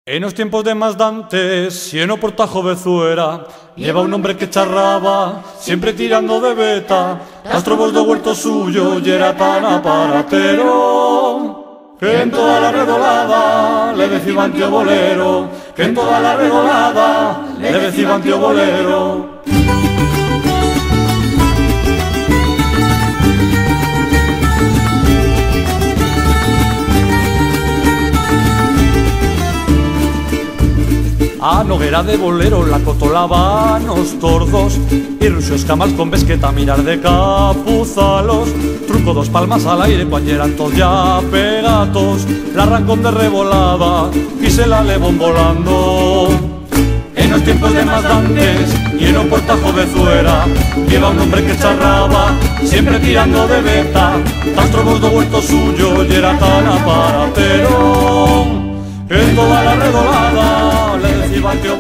En los tiempos de más dantes, y en o portajo Bezuera, lleva un hombre que charraba, siempre tirando de beta, las trobos de huerto suyo, y era tan aparatero, que en toda la redolada le deciban tío bolero, que en toda la redolada le deciban tío bolero. A noguera de bolero la cotolaban los tordos y ruxos camas con besqueta mirar de capuzalos. Truco dos palmas al aire cuando eran todos ya pegatos. La arrancón de revolada y se la levon volando. En los tiempos de más dantes y en un portajo Bezuera, lleva un hombre que charraba, siempre tirando de beta, tan trobos de huerto suyo y era tan aparatero, en toda la redolada le decían tío